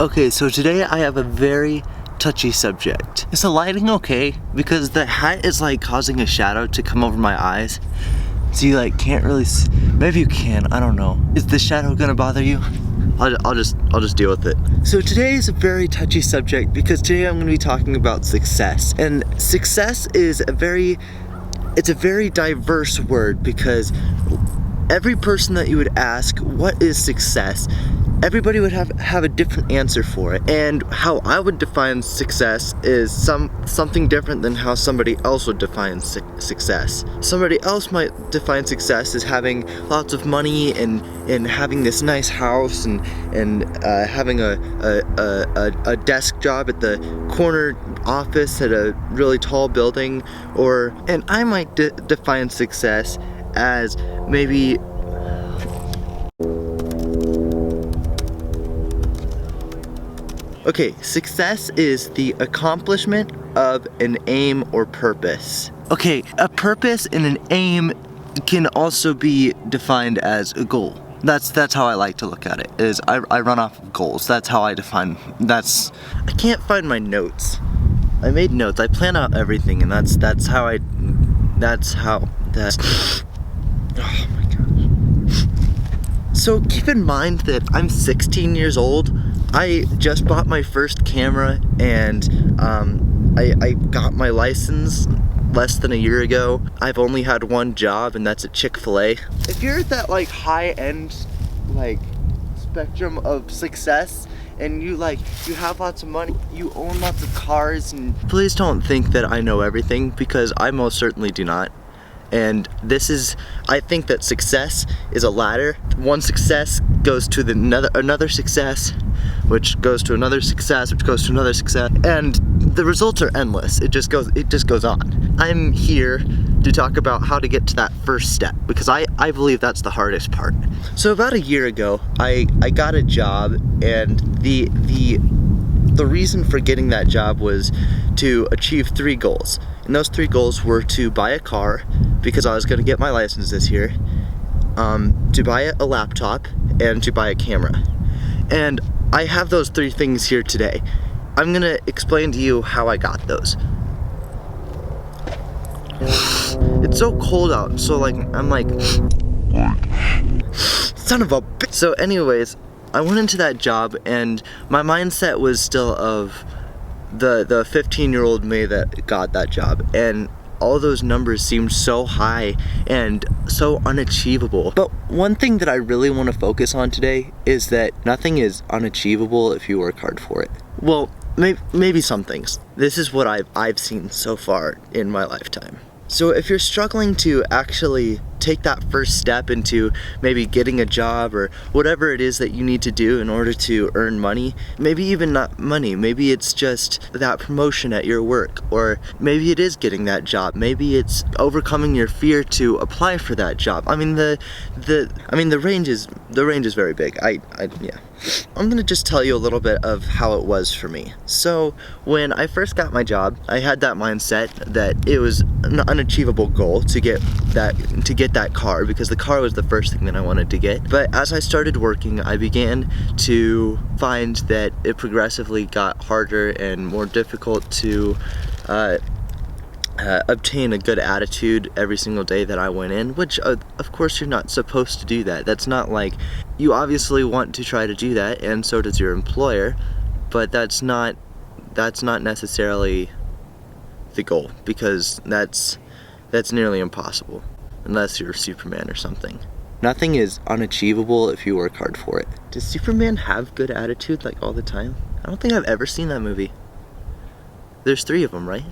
Okay, so today I have a very touchy subject. Is the lighting okay? Because the hat is like causing a shadow to come over my eyes. So you like can't really see. Maybe you can, I don't know. Is the shadow gonna bother you? I'll just deal with it. So today is a very touchy subject because today I'm gonna be talking about success. And success is a very diverse word because every person that you would ask, what is success? Everybody would have a different answer for it. And how I would define success is something different than how somebody else would define success. Somebody else might define success as having lots of money and having this nice house and having a desk job at the corner office at a really tall building, and I might define success as maybe okay, success is the accomplishment of an aim or purpose. Okay, a purpose and an aim can also be defined as a goal. That's how I like to look at it, is I run off of goals. That's how I define, I can't find my notes. I made notes, I plan out everything, and that's how oh my gosh. So keep in mind that I'm 16 years old. I just bought my first camera and I got my license less than a year ago. I've only had one job and that's at Chick-fil-A. If you're at that like high-end like spectrum of success and you have lots of money, you own lots of cars, and please don't think that I know everything because I most certainly do not. And I think that success is a ladder. One success goes to another success, which goes to another success, which goes to another success, and the results are endless. It just goes on. I'm here to talk about how to get to that first step because I believe that's the hardest part. So about a year ago, I got a job, and the reason for getting that job was to achieve 3 goals. And those 3 goals were to buy a car, because I was going to get my license this year, to buy a laptop, and to buy a camera. And I have those 3 things here today. I'm going to explain to you how I got those. It's so cold out, so I'm like, son of a bitch. So anyways, I went into that job and my mindset was still of the 15-year-old me that got that job, and all those numbers seemed so high and so unachievable. But one thing that I really want to focus on today is that nothing is unachievable if you work hard for it. Well, maybe some things. This is what I've seen so far in my lifetime. So if you're struggling to actually take that first step into maybe getting a job or whatever it is that you need to do in order to earn money, maybe even not money, maybe it's just that promotion at your work, or maybe it is getting that job, maybe it's overcoming your fear to apply for that job. I mean the range is very big. Yeah. I'm gonna just tell you a little bit of how it was for me. So when I first got my job, I had that mindset that it was an unachievable goal to get that car, because the car was the first thing that I wanted to get. But as I started working, I began to find that it progressively got harder and more difficult to obtain a good attitude every single day that I went in, which of course you're not supposed to do that. That's not like, you obviously want to try to do that, and so does your employer, but that's not necessarily the goal, because that's nearly impossible unless you're Superman or something. Nothing is unachievable if you work hard for it. Does Superman have good attitude like all the time? I don't think I've ever seen that movie. There's 3 of them, right?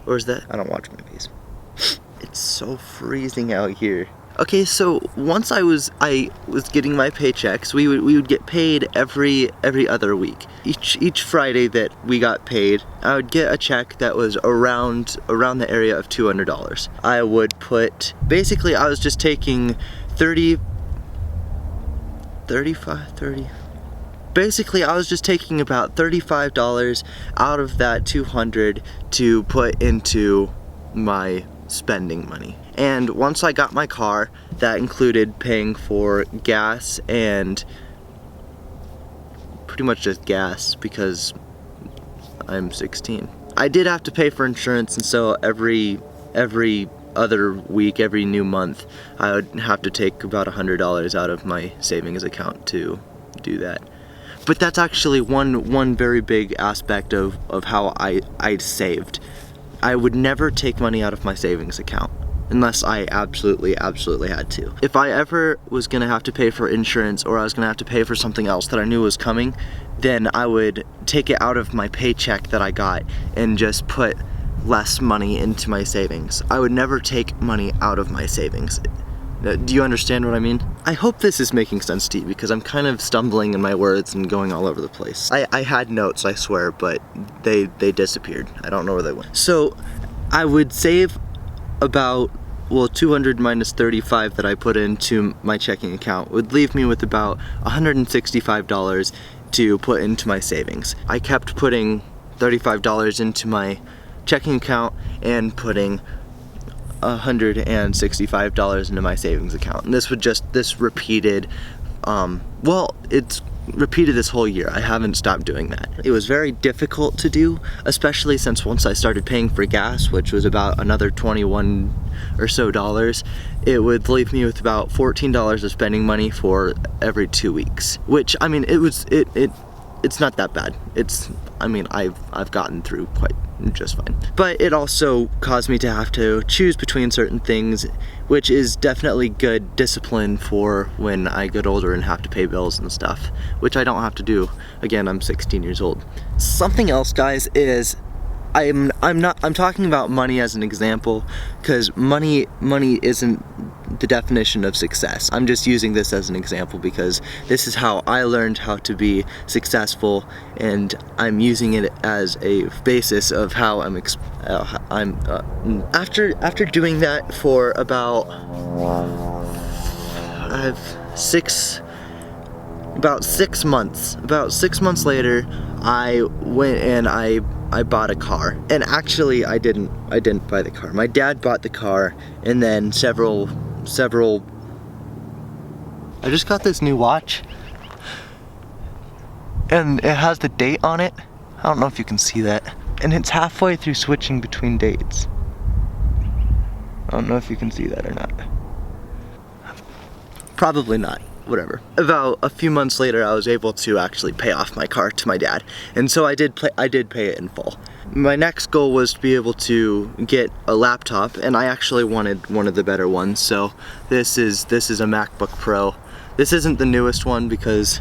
Or is that... I don't watch movies. It's so freezing out here. Okay, so once I was getting my paychecks, we would get paid every other week. Each Friday that we got paid, I would get a check that was around the area of $200. I would put... Basically, I was just taking 30... Basically, I was just taking about $35 out of that $200 to put into my spending money. And once I got my car, that included paying for gas and pretty much just gas because I'm 16. I did have to pay for insurance, and so every other week, every new month, I would have to take about $100 out of my savings account to do that. But that's actually one very big aspect of how I saved. I would never take money out of my savings account unless I absolutely had to. If I ever was gonna have to pay for insurance, or I was gonna have to pay for something else that I knew was coming, then I would take it out of my paycheck that I got and just put less money into my savings. I would never take money out of my savings. Do you understand what I mean? I hope this is making sense to you, because I'm kind of stumbling in my words and going all over the place. I had notes, I swear, but they disappeared. I don't know where they went. So I would save about, well, 200 minus 35 that I put into my checking account would leave me with about $165 to put into my savings. I kept putting $35 into my checking account and putting $165 into my savings account, and this repeated, well, it's repeated this whole year. I haven't stopped doing that. It was very difficult to do, especially since once I started paying for gas, which was about another $21 or so, it would leave me with about $14 of spending money for every 2 weeks, which, I mean, it's not that bad. I've gotten through quite just fine. But it also caused me to have to choose between certain things, which is definitely good discipline for when I get older and have to pay bills and stuff, which I don't have to do. Again, I'm 16 years old. Something else, guys, is I'm talking about money as an example, because money isn't the definition of success. I'm just using this as an example because this is how I learned how to be successful, and I'm using it as a basis of how after doing that for about 6 months. About 6 months later, I went and I bought a car. And actually, I didn't buy the car. My dad bought the car, and then several I just got this new watch, and it has the date on it. I don't know if you can see that. And it's halfway through switching between dates. I don't know if you can see that or not. Probably not. Whatever. About a few months later, I was able to actually pay off my car to my dad, and so I did pay it in full. My next goal was to be able to get a laptop, and I actually wanted one of the better ones. So this is a MacBook Pro. This isn't the newest one because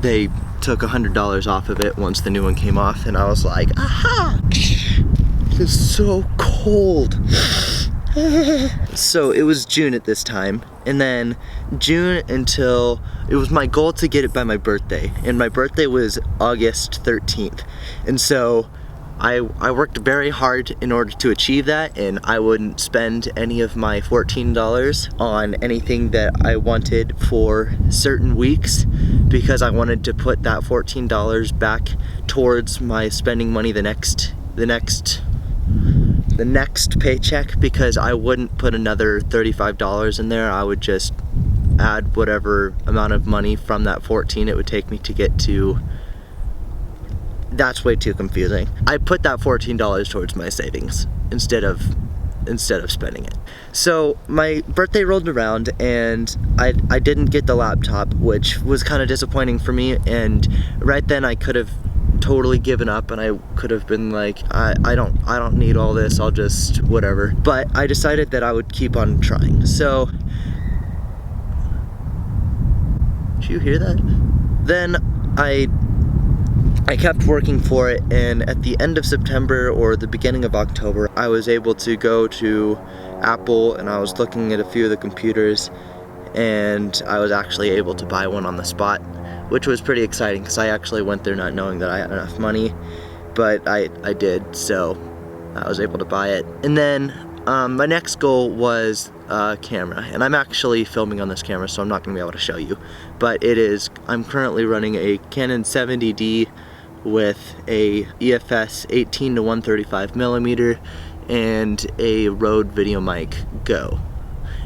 they took $100 off of it once the new one came off, and I was like, aha! It's so cold. So it was June at this time, and then June until, it was my goal to get it by my birthday, and my birthday was August 13th, and so I worked very hard in order to achieve that, and I wouldn't spend any of my $14 on anything that I wanted for certain weeks, because I wanted to put that $14 back towards my spending money the next paycheck, because I wouldn't put another $35 in there. I would just add whatever amount of money from that 14 it would take me to get to that's way too confusing. I put that $14 towards my savings instead of spending it. So my birthday rolled around and I didn't get the laptop, which was kind of disappointing for me, and right then I could have totally given up and I could have been like, I don't need all this, I'll just whatever. But I decided that I would keep on trying. So did you hear that? Then I kept working for it, and at the end of September or the beginning of October, I was able to go to Apple and I was looking at a few of the computers, and I was actually able to buy one on the spot, which was pretty exciting because I actually went there not knowing that I had enough money, but I did, so I was able to buy it. And then my next goal was a camera, and I'm actually filming on this camera, so I'm not going to be able to show you, but I'm currently running a Canon 70D with a EFS 18 to 135 millimeter and a Rode Video Mic Go.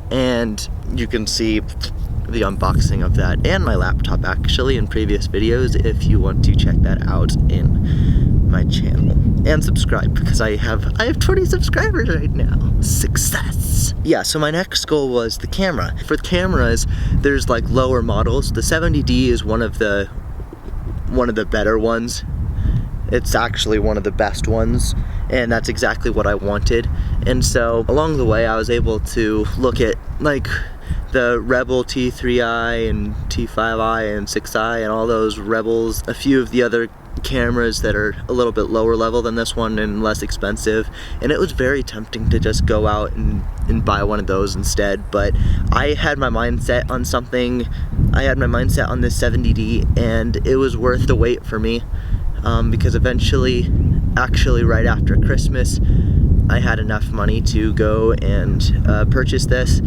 And you can see the unboxing of that and my laptop actually in previous videos if you want to check that out in my channel. And subscribe, because I have 20 subscribers right now. Success! Yeah, so my next goal was the camera. For cameras, there's like lower models. The 70D is one of the better ones. It's actually one of the best ones, and that's exactly what I wanted. And so along the way I was able to look at like the Rebel T3i and T5i and 6i and all those Rebels, a few of the other cameras that are a little bit lower level than this one and less expensive, and it was very tempting to just go out and buy one of those instead. But I had my mindset on something. I had my mindset on this 70D, and it was worth the wait for me, because eventually, actually right after Christmas, I had enough money to go and purchase this.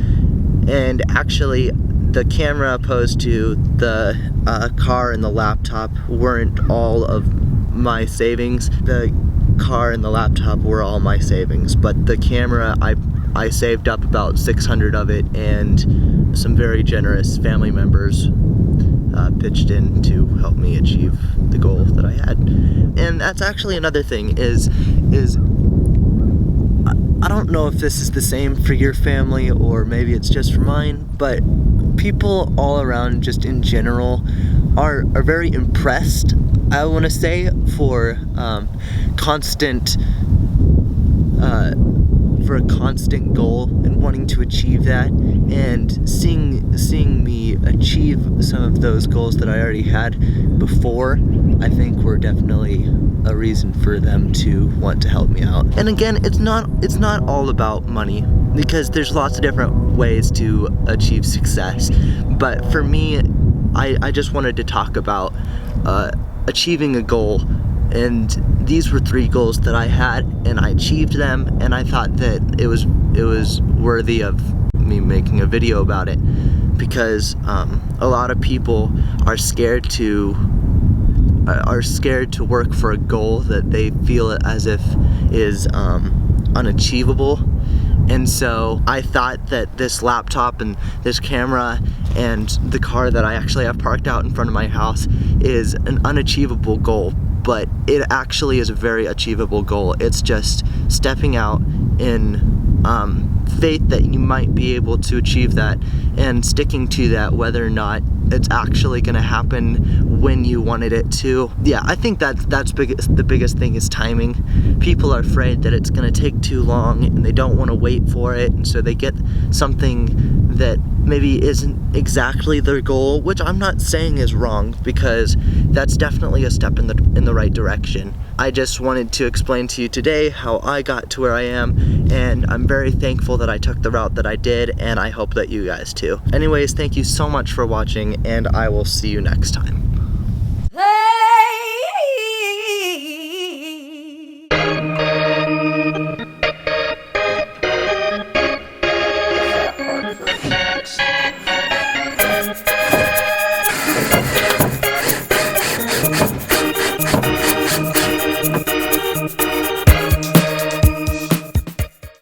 And actually the camera opposed to the car and the laptop weren't all of my savings. The car and the laptop were all my savings, but the camera, I saved up about 600 of it, and some very generous family members pitched in to help me achieve the goal that I had. And that's actually another thing is I don't know if this is the same for your family or maybe it's just for mine, but people all around just in general are very impressed, I want to say, for a constant goal and wanting to achieve that, and seeing me achieve some of those goals that I already had before, I think were definitely a reason for them to want to help me out. And again, it's not all about money, because there's lots of different ways to achieve success. But for me, I just wanted to talk about achieving a goal, and these were 3 goals that I had, and I achieved them, and I thought that it was worthy of me making a video about it, because a lot of people are scared to work for a goal that they feel as if is unachievable. And so I thought that this laptop and this camera and the car that I actually have parked out in front of my house is an unachievable goal, but it actually is a very achievable goal. It's just stepping out in faith that you might be able to achieve that and sticking to that, whether or not it's actually going to happen when you wanted it to. Yeah, I think that's the biggest thing is timing. People are afraid that it's going to take too long and they don't want to wait for it, and so they get something that maybe isn't exactly their goal, which I'm not saying is wrong, because that's definitely a step in the right direction. I just wanted to explain to you today how I got to where I am, and I'm very thankful that I took the route that I did, and I hope that you guys too. Anyways, thank you so much for watching, and I will see you next time.